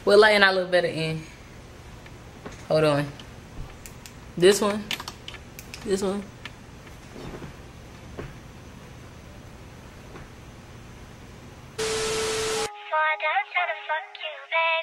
What lighting I look better in? Hold on. This one. This one.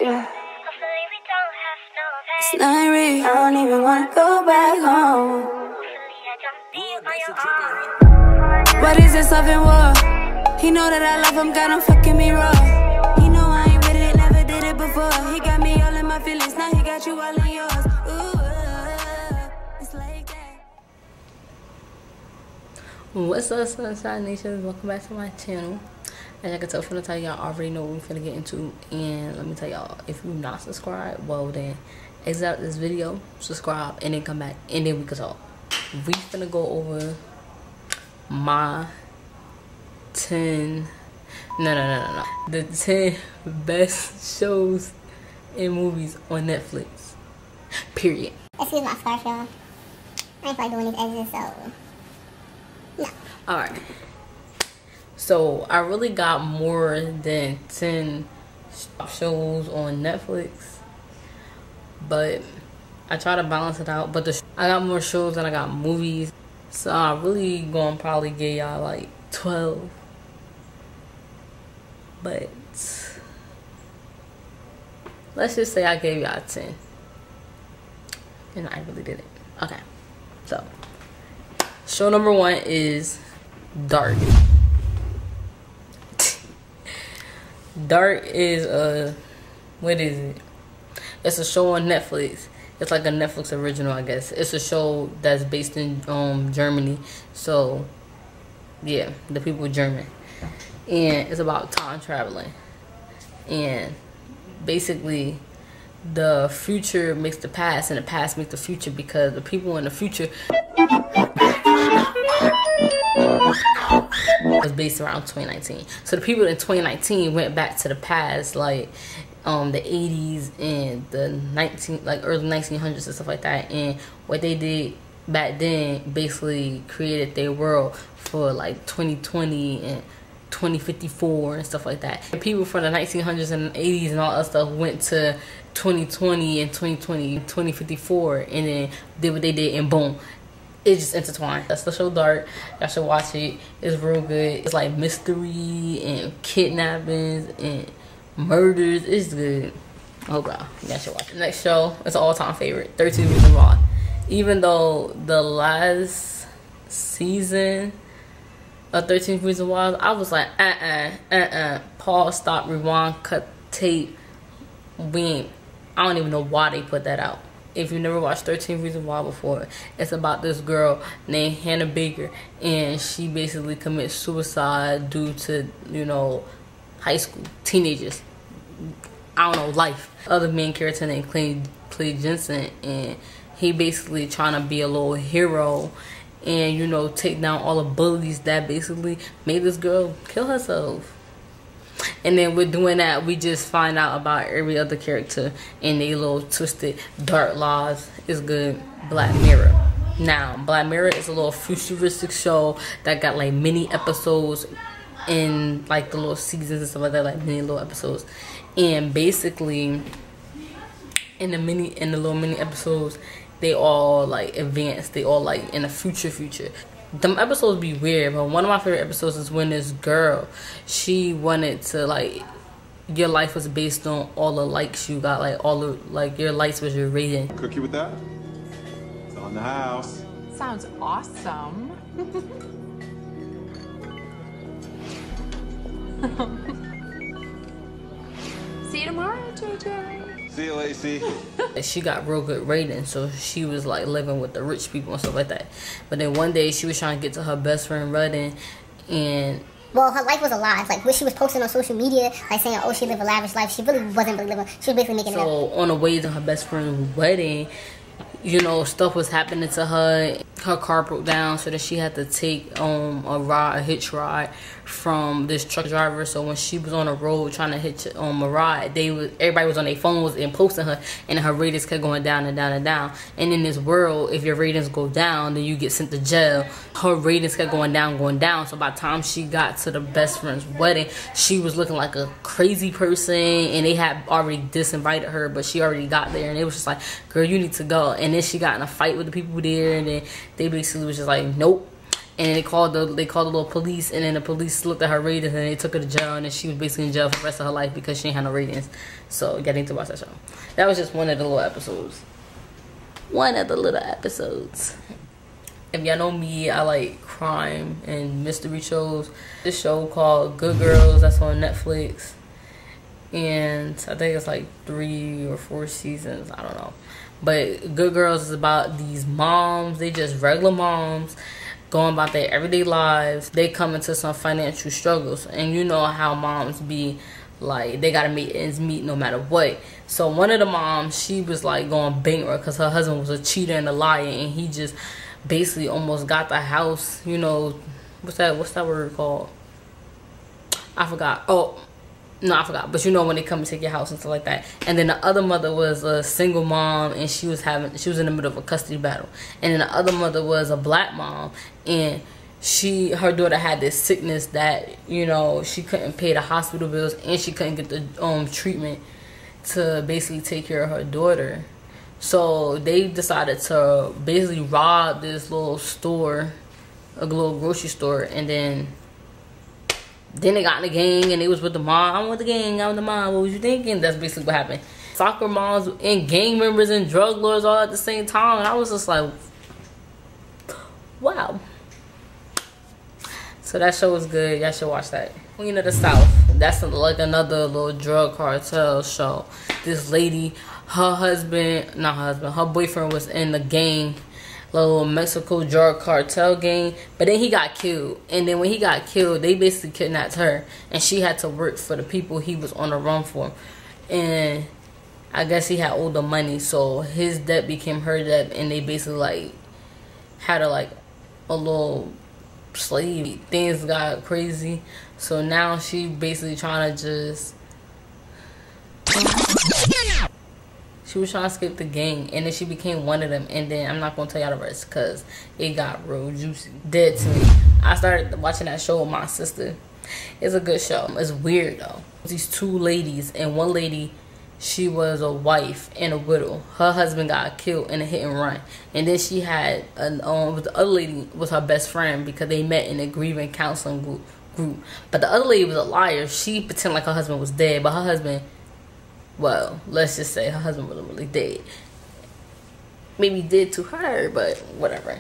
Yeah. It's not real. I don't even wanna go back home. But is it something war? He know that I love him, got him fucking me raw. He know I ain't with it, never did it before. He got me all in my feelings, now he got you all in yours. Ooh, it's like that. What's up, Sonshine Nation? Welcome back to my channel. As I can tell from the title, y'all already know what we're finna get into. And let me tell y'all, if you're not subscribed, well then exit out this video, subscribe, and then come back, and then we can talk. We finna go over my 10 the 10 best shows and movies on Netflix, period. Excuse my scarf, y'all. I ain't like doing these edges, so no. Alright, so I really got more than 10 shows on Netflix, but I try to balance it out. But I got more shows than I got movies, so I really gonna probably give y'all like 12. But let's just say I gave y'all 10, and I really did it. Okay, so show number 1 is Dark. Dark is what is it? It's a show on Netflix. It's like a Netflix original, I guess. It's a show that's based in Germany. So yeah, the people are German, and it's about time traveling. And basically, the future makes the past, and the past makes the future, because the people in the future was based around 2019. So the people in 2019 went back to the past, like the 80s and the early 1900s and stuff like that. And what they did back then basically created their world for like 2020 and 2054 and stuff like that. And people from the 1900s and 80s and all that stuff went to 2020 and 2054 and then did what they did, and boom, it just intertwined. That's the show Dark. Y'all should watch it. It's real good. It's like mystery and kidnappings and murders. It's good. Oh god, y'all should watch it. Next show, it's an all-time favorite, 13 Reasons Why. Even though the last season of 13 Reasons Why, I was like, pause, stop, rewind, cut tape. I don't even know why they put that out. If you never watched 13 Reasons Why before, it's about this girl named Hannah Baker, and she basically commits suicide due to, you know, high school teenagers. I don't know, life. Other main character named Clay Jensen, and he basically trying to be a little hero and, you know, take down all the bullies that basically made this girl kill herself. And then with doing that, we just find out about every other character and they little twisted dark lives. It's good. Black Mirror. Now, Black Mirror is a little futuristic show that got like mini episodes in like the little seasons and stuff like that, like mini little episodes. And basically, in the little mini episodes, they all like advanced. They all like in the future. Them episodes be weird, but one of my favorite episodes is when this girl, she wanted to, like, your life was based on all the likes you got, like all the, like, your likes was your rating. Cookie with that? It's on the house. Sounds awesome. See you tomorrow, JJ. See you, Lacey. She got real good ratings, so she was like living with the rich people and stuff like that. But then one day she was trying to get to her best friend wedding, and well, her life was a lie. Like what she was posting on social media, like saying, "Oh, she lived a lavish life." She really wasn't really living. She was basically making it up. So on the way to her best friend's wedding, you know, stuff was happening to her. her car broke down, so then she had to take a hitch ride from this truck driver. So when she was on the road trying to hitch a ride, everybody was on their phones and posting her, and her ratings kept going down and down and down. And in this world, if your ratings go down, then you get sent to jail. Her ratings kept going down. So by the time she got to the best friend's wedding, she was looking like a crazy person, and they had already disinvited her, but she already got there, and it was just like, girl, you need to go. And then she got in a fight with the people there, and then they basically was just like, nope. And they called the little police, and then the police looked at her ratings, and they took her to jail, and then she was basically in jail for the rest of her life because she ain't had no ratings. So you need to watch that show. That was just one of the little episodes. If y'all know me, I like crime and mystery shows. This show called Good Girls, that's on Netflix, and I think it's like 3 or 4 seasons, I don't know. But Good Girls is about these moms. They just regular moms going about their everyday lives. They come into some financial struggles, and you know how moms be like, they gotta make ends meet no matter what. So one of the moms, she was like going bankrupt because her husband was a cheater and a liar, and he just basically almost got the house, you know, what's that word called? I forgot. No, I forgot. But you know when they come and take your house and stuff like that. And then the other mother was a single mom, and she was in the middle of a custody battle. And then the other mother was a black mom, and her daughter had this sickness that, you know, she couldn't pay the hospital bills, and she couldn't get the treatment to basically take care of her daughter. So they decided to basically rob this little store, a little grocery store, and then they got in the gang, and they was with the mom. I'm with the gang, I'm with the mom. What was you thinking? That's basically what happened. Soccer moms and gang members and drug lords all at the same time. And I was just like, wow. So that show was good. Y'all should watch that. Queen of the South. That's like another little drug cartel show. This lady, her boyfriend was in the gang, little Mexico drug cartel gang, but then he got killed. And then when he got killed, they basically kidnapped her, and she had to work for the people he was on the run for. And I guess he had owed the money, so his debt became her debt, and they basically like had her like a little slave. Things got crazy, so now she basically trying to just, she was trying to escape the gang, and then she became one of them. And then I'm not gonna tell y'all the rest because it got real juicy. Dead to me. I started watching that show with my sister. It's a good show. It's weird though. These two ladies, and one lady, she was a wife and a widow. Her husband got killed in a hit and run, and then she had the other lady was her best friend because they met in a grieving counseling group. But the other lady was a liar. She pretended like her husband was dead, but her husband, well, let's just say her husband wasn't really dead. Maybe dead to her, but whatever.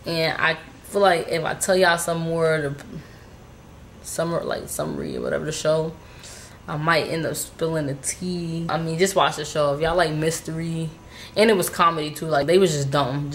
And I feel like if I tell y'all some more of the summary or whatever the show, I might end up spilling the tea. I mean, just watch the show. If y'all like mystery, and it was comedy too, like they was just dumb.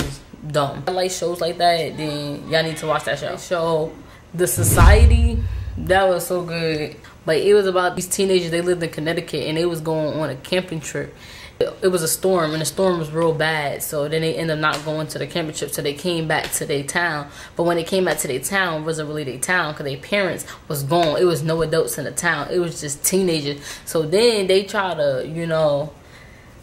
I like shows like that, then y'all need to watch that show. The Society, that was so good. But it was about these teenagers. They lived in Connecticut, and they was going on a camping trip. It was a storm, and the storm was real bad. So then they ended up not going to the camping trip. So they came back to their town. But when they came back to their town, it wasn't really their town because their parents was gone. It was no adults in the town. It was just teenagers. So then they tried to, you know,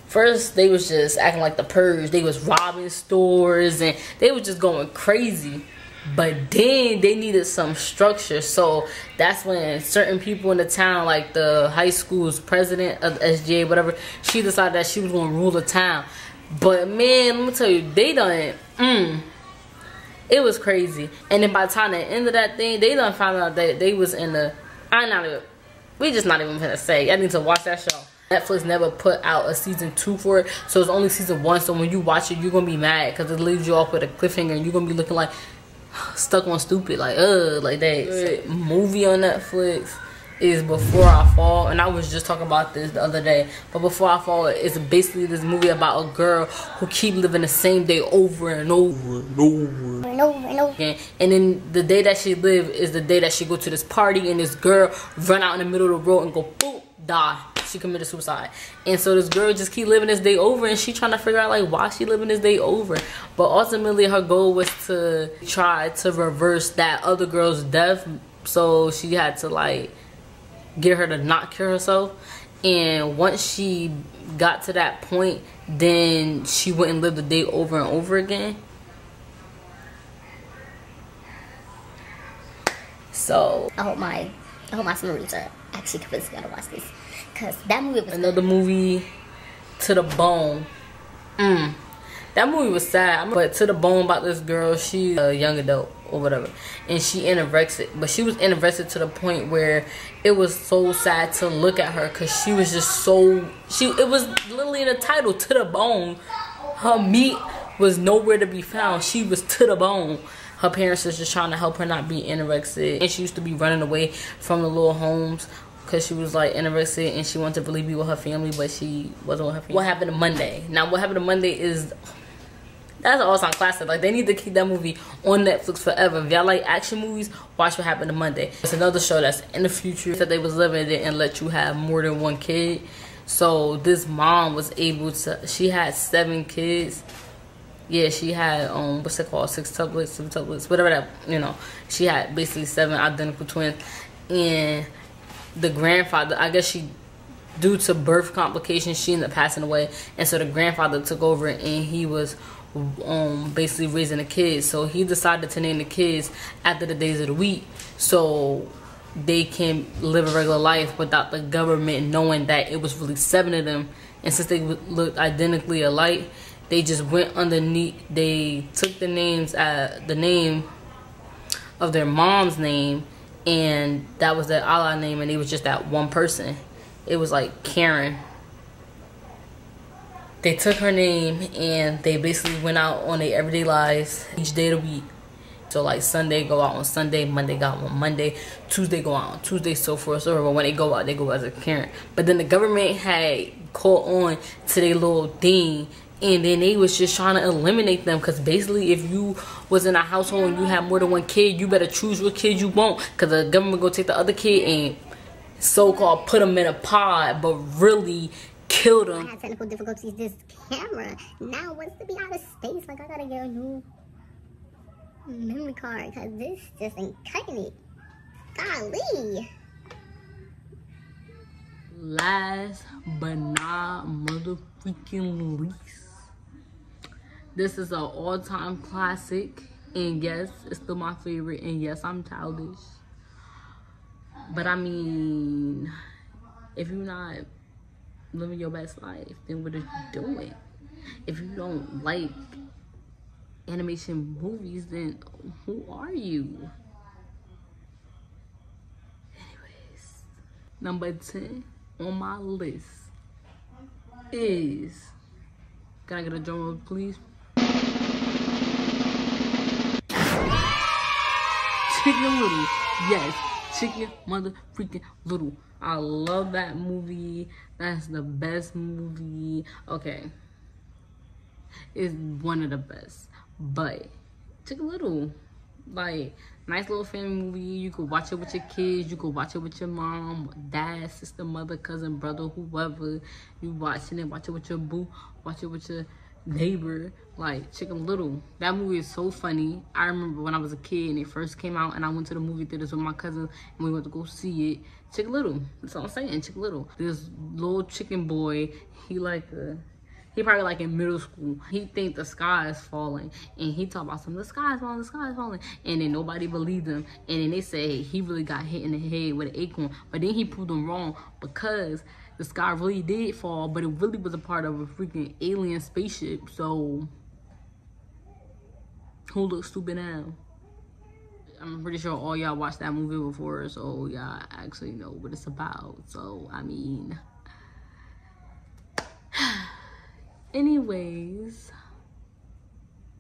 first they was just acting like the Purge. They was robbing stores, and they was just going crazy. But then they needed some structure, so that's when certain people in the town, like the high school's president of the SGA, whatever, she decided that she was going to rule the town. But man, let me tell you, they done, it was crazy. And then by the time the end of that thing, they done found out that they was in the, we just not even gonna say. I need to watch that show. Netflix never put out a season 2 for it, so it's only season 1. So when you watch it, you're gonna be mad because it leaves you off with a cliffhanger, and you're gonna be looking like stuck on stupid, like that. Movie on Netflix is Before I Fall, and I was just talking about this the other day. But Before I Fall is basically this movie about a girl who keep living the same day over and over and over and over and over again. And then the day that she live is the day that she go to this party, and this girl run out in the middle of the road and go boom, die. She committed suicide. And so this girl just keep living this day over, and she trying to figure out like why she living this day over. But ultimately her goal was to try to reverse that other girl's death. So she had to like get her to not kill herself. And once she got to that point, then she wouldn't live the day over and over again. So I hope my smoothies are actually convinced me to watch this, because that movie was another movie, To the Bone. That movie was sad, but To the Bone about this girl. She's a young adult or whatever, and she anorexic, but she was anorexic to the point where it was so sad to look at her, because she was just so it was literally in the title, To the Bone. Her meat was nowhere to be found. She was to the bone. Her parents was just trying to help her not be anorexic, and she used to be running away from the little homes because she was like anorexic and she wanted to really be with her family, but she wasn't with her family. What Happened to Monday? Now, What Happened to Monday is, that's an all-time classic. Like, they need to keep that movie on Netflix forever. If y'all like action movies, watch What Happened to Monday. It's another show that's in the future that they was living in and let you have more than one kid. So this mom was able to, she had 7 kids. Yeah, she had, what's it called, 6 tuplets, 7 tuplets, whatever that, you know. She had basically 7 identical twins. And the grandfather, I guess she, due to birth complications, she ended up passing away. And so the grandfather took over, and he was basically raising the kids. So he decided to name the kids after the days of the week, so they can live a regular life without the government knowing that it was really 7 of them. And since they looked identically alike, they just went underneath. They took the names, the name of their mom's name, and that was their Allah name, and it was just that one person. It was like Karen. They took her name and they basically went out on their everyday lives each day of the week. So like Sunday go out on Sunday, Monday go out on Monday, Tuesday go out on Tuesday, so forth, so on. But when they go out, they go as a Karen. But then the government had caught on to their little thing, and then they was just trying to eliminate them, because basically if you was in a household and you had more than one kid, you better choose what kid you want, because the government go take the other kid and so-called put them in a pod, but really kill them. I had technical difficulties this camera. Now wants to be out of space. Like, I gotta get a new memory card, because this just ain't cutting it. Golly. Last but not motherfucking least, this is an all-time classic, and yes, it's still my favorite, and yes, I'm childish. But I mean, if you're not living your best life, then what are you doing? If you don't like animation movies, then who are you? Anyways, number 10 on my list is, can I get a drum roll, please? Chicken Little. Yes, Chicken Mother Freaking Little. I love that movie. That's the best movie. Okay, it's one of the best. But Chicken Little, like, nice little family movie. You could watch it with your kids. You could watch it with your mom, dad, sister, mother, cousin, brother, whoever. You watching it, watch it with your boo, watch it with your neighbor. Like, Chicken Little, that movie is so funny. I remember when I was a kid and it first came out, and I went to the movie theaters with my cousin and we went to go see it. Chicken Little, that's all I'm saying. Chicken Little. This little chicken boy, he probably like in middle school. He think the sky is falling, and he talk about the sky is falling, the sky is falling, and then nobody believed him. And then they say he really got hit in the head with an acorn, but then he proved them wrong, because the sky really did fall, but it really was a part of a freaking alien spaceship. So who looks stupid now? I'm pretty sure all y'all watched that movie before, so y'all actually know what it's about. So I mean, anyways,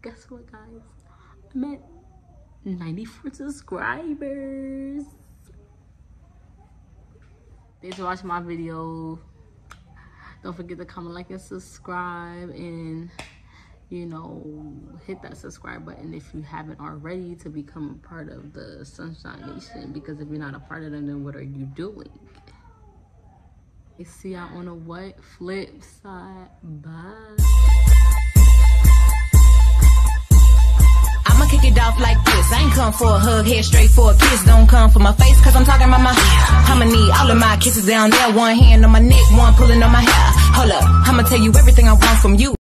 guess what, guys? I'm at 94 subscribers. Thanks for watching my video. Don't forget to comment, like, and subscribe, and you know, hit that subscribe button if you haven't already, to become a part of the Sonshine Nation, because if you're not a part of them, then what are you doing? See y'all on the what? Flip side. Bye. I'ma kick it off like this. I ain't come for a hug, head straight for a kiss. Don't come for my face, cause I'm talking about my hair. I'ma need all of my kisses down there. One hand on my neck, one pulling on my hair. Hold up, I'ma tell you everything I want from you.